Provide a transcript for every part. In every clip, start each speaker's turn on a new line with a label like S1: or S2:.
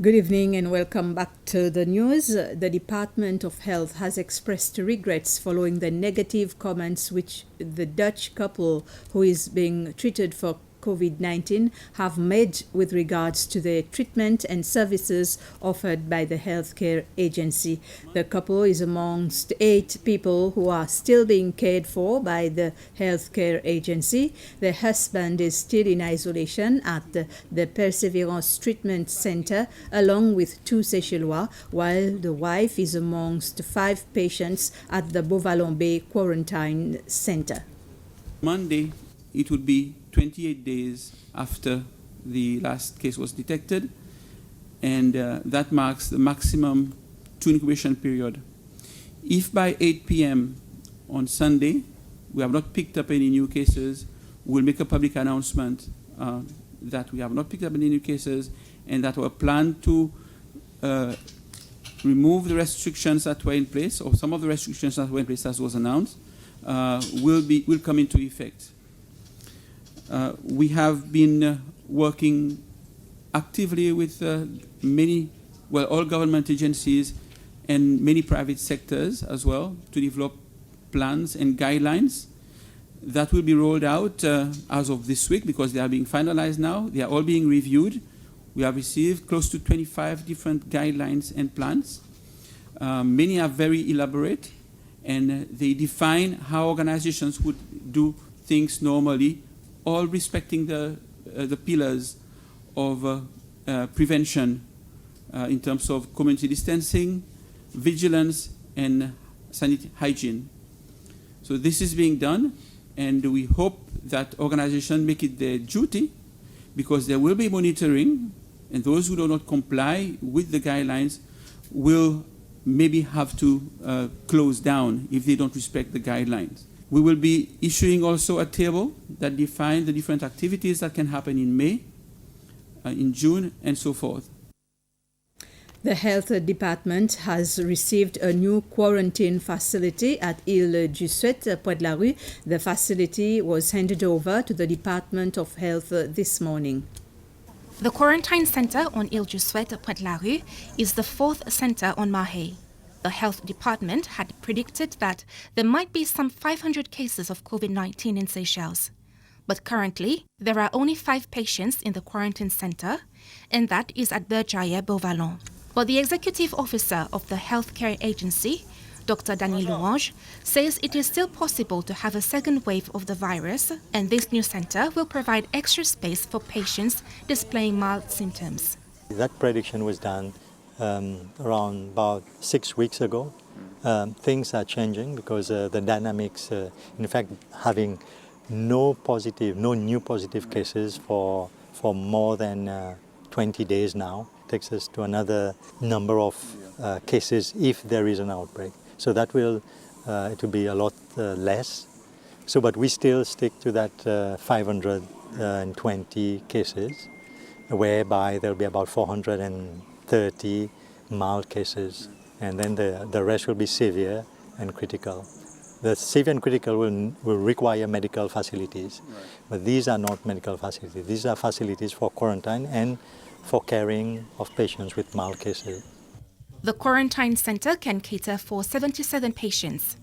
S1: Good evening and welcome back to the news. The Department of Health has expressed regrets following the negative comments which the Dutch couple who is being treated for COVID-19 have made with regards to the treatment and services offered by the healthcare agency. The couple is amongst 8 people who are still being cared for by the healthcare agency. The husband is still in isolation at the Perseverance Treatment Center along with 2 Seychellois, while the wife is amongst 5 patients at the Beauvalon Bay Quarantine Center.
S2: Monday, it would be 28 days after the last case was detected, and that marks the maximum 2 incubation period. If by 8 p.m. on Sunday we have not picked up any new cases, we'll make a public announcement that we have not picked up any new cases and that our plan to remove the restrictions that were in place, or some of the restrictions that were in place as was announced, will come into effect. We have been working actively with all government agencies and many private sectors as well to develop plans and guidelines that will be rolled out as of this week, because they are being finalized now. They are all being reviewed. We have received close to 25 different guidelines and plans. Many are very elaborate, and they define how organizations would do things normally, all respecting the pillars of prevention in terms of community distancing, vigilance, and hygiene. So this is being done, and we hope that organizations make it their duty, because there will be monitoring, and those who do not comply with the guidelines will maybe have to close down if they don't respect the guidelines. We will be issuing also a table that defines the different activities that can happen in May, in June, and so forth.
S1: The health department has received a new quarantine facility at Île-du-Seuet, Pointe-la-Rue. The facility was handed over to the Department of Health this morning.
S3: The quarantine center on Île-du-Seuet, Pointe-la-Rue is the 4th center on Mahé. The health department had predicted that there might be some 500 cases of COVID-19 in Seychelles. But currently, there are only 5 patients in the quarantine center, and that is at Berjaya Beauvalon. But the executive officer of the healthcare agency, Dr. Danny Louange, says it is still possible to have a second wave of the virus, and this new center will provide extra space for patients displaying mild symptoms.
S4: That prediction was done around about 6 weeks ago. Things are changing because the dynamics, in fact, having no new positive cases for more than 20 days now, takes us to another number of cases if there is an outbreak. So that will it will be a lot less. So, but we still stick to that 520 cases, whereby there will be about 430 mild cases, and then the rest will be severe and critical. The severe and critical will require medical facilities, but these are not medical facilities. These are facilities for quarantine and for caring of patients with mild cases.
S3: The quarantine center can cater for 77 patients.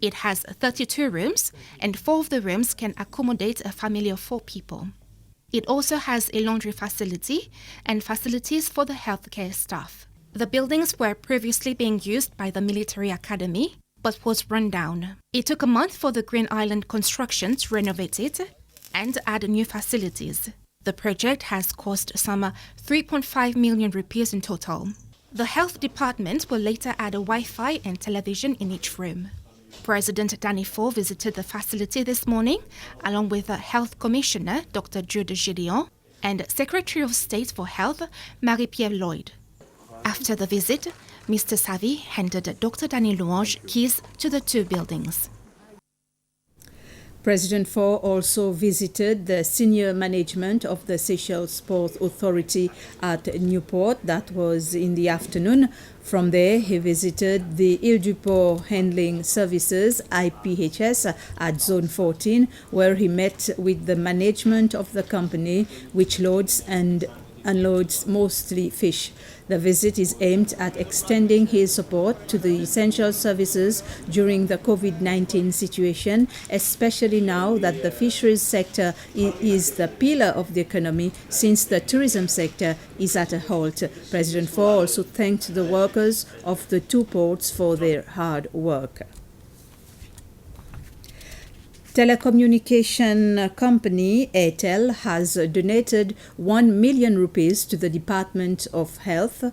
S3: It has 32 rooms, and 4 of the rooms can accommodate a family of 4 people. It also has a laundry facility and facilities for the healthcare staff. The buildings were previously being used by the military academy, but was run down. It took a month for the Green Island construction to renovate it and add new facilities. The project has cost some 3.5 million rupees in total. The health department will later add a Wi-Fi and television in each room. President Danny Fo visited the facility this morning, along with the Health Commissioner, Dr. Jude Gideon, and Secretary of State for Health, Marie-Pierre Lloyd. After the visit, Mr. Savi handed Dr. Danny Louange keys to the 2 buildings.
S1: President Faure also visited the senior management of the Seychelles Port Authority at Newport. That was in the afternoon. From there, he visited the Île-du-Port Handling Services, IPHS, at Zone 14, where he met with the management of the company, which loads and unloads mostly fish. The visit is aimed at extending his support to the essential services during the COVID-19 situation, especially now that the fisheries sector is the pillar of the economy since the tourism sector is at a halt. President Faure also thanked the workers of the two ports for their hard work. Telecommunication company Airtel has donated 1 million rupees to the Department of Health.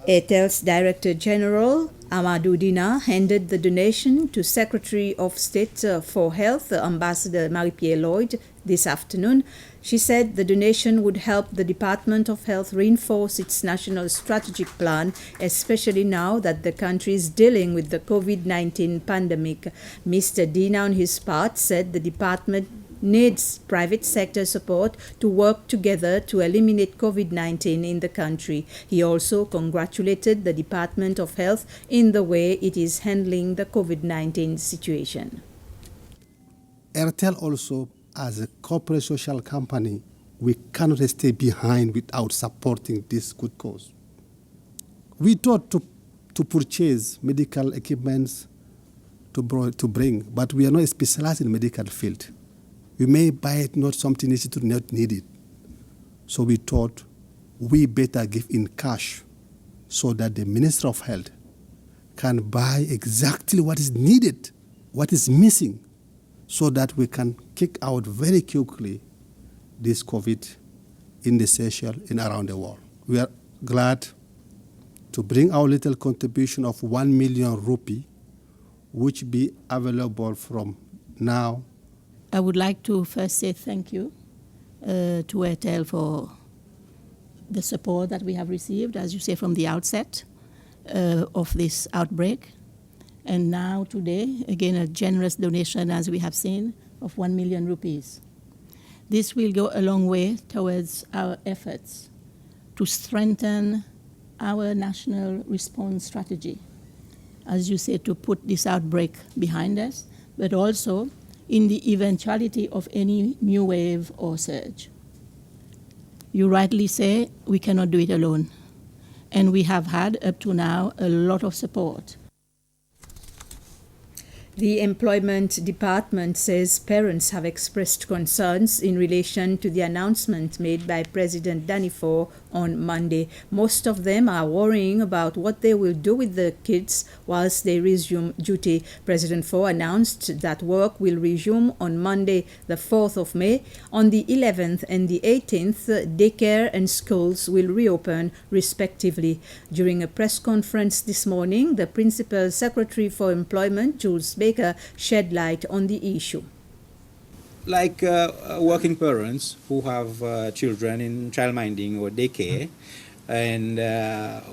S1: Airtel's Director General Amadou Dina handed the donation to Secretary of State for Health, Ambassador Marie-Pierre Lloyd, this afternoon. She said the donation would help the Department of Health reinforce its national strategic plan, especially now that the country is dealing with the COVID-19 pandemic. Mr. Dina, on his part, said the department needs private sector support to work together to eliminate COVID-19 in the country. He also congratulated the Department of Health in the way it is handling the COVID-19 situation.
S5: Airtel also, as a corporate social company, we cannot stay behind without supporting this good cause. We thought to purchase medical equipments to bring, but we are not specialized in the medical field. We may buy it, not something is not needed. So we thought we better give in cash so that the Minister of Health can buy exactly what is needed, what is missing, so that we can kick out very quickly this COVID in the Seychelles and around the world. We are glad to bring our little contribution of 1 million rupee, which be available from now.
S6: I would like to first say thank you to Airtel for the support that we have received, as you say, from the outset of this outbreak. And now today, again, a generous donation, as we have seen, of 1 million rupees. This will go a long way towards our efforts to strengthen our national response strategy, as you say, to put this outbreak behind us, but also in the eventuality of any new wave or surge. You rightly say we cannot do it alone. And we have had, up to now, a lot of support.
S1: The Employment Department says parents have expressed concerns in relation to the announcement made by President Danifo on Monday. Most of them are worrying about what they will do with the kids whilst they resume duty. President Faure announced that work will resume on Monday, the 4th of May. On the 11th and the 18th, daycare and schools will reopen respectively. During a press conference this morning, the Principal Secretary for Employment, Jules Baker, shed light on the issue.
S7: Like working parents who have children in childminding or daycare, and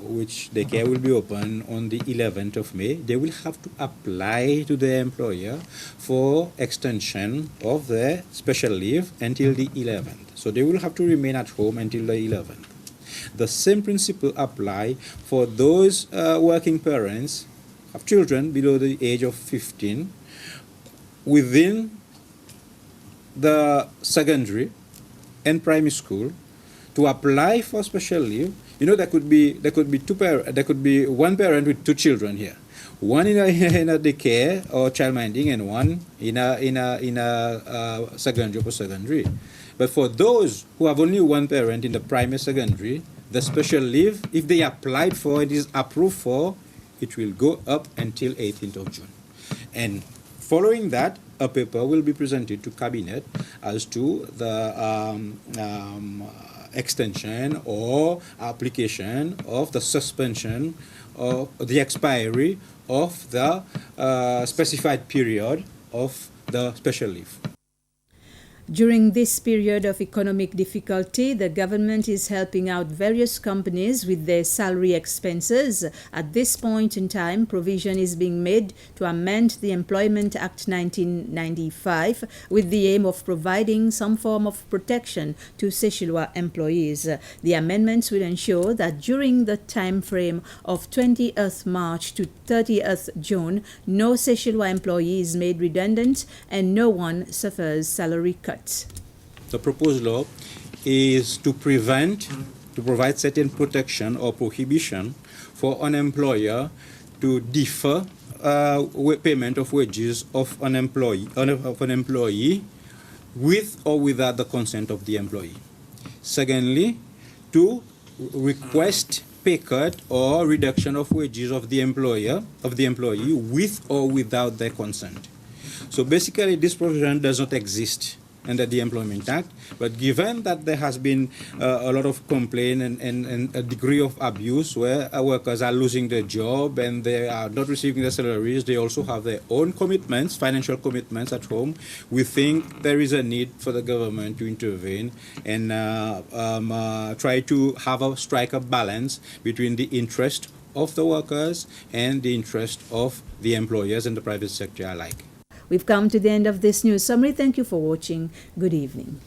S7: which daycare will be open on the 11th of May, they will have to apply to their employer for extension of their special leave until the 11th. So they will have to remain at home until the 11th. The same principle apply for those working parents of children below the age of 15 within the secondary and primary school to apply for special leave. You know, there could be one parent with two children here, one in a daycare or childminding, and one in a secondary or post-secondary. But for those who have only one parent in the primary secondary, the special leave, if they applied for it, is approved for, it will go up until 18th of June. And following that, a paper will be presented to Cabinet as to the extension or application of the suspension of the expiry of the specified period of the special leave.
S1: During this period of economic difficulty, the government is helping out various companies with their salary expenses. At this point in time, provision is being made to amend the Employment Act 1995 with the aim of providing some form of protection to Seychellois employees. The amendments will ensure that during the time frame of 20th March to 30th June, no Seychellois employee is made redundant and no one suffers salary cuts.
S7: The proposed law is to provide certain protection or prohibition for an employer to defer payment of wages of an employee with or without the consent of the employee. Secondly, to request pay cut or reduction of wages of the employee with or without their consent. So basically, this provision does not exist under the Employment Act, but given that there has been a lot of complaint and a degree of abuse where workers are losing their job and they are not receiving their salaries, they also have their own commitments, financial commitments at home, we think there is a need for the government to intervene and try to strike a balance between the interest of the workers and the interest of the employers and the private sector alike.
S1: We've come to the end of this news summary. Thank you for watching. Good evening.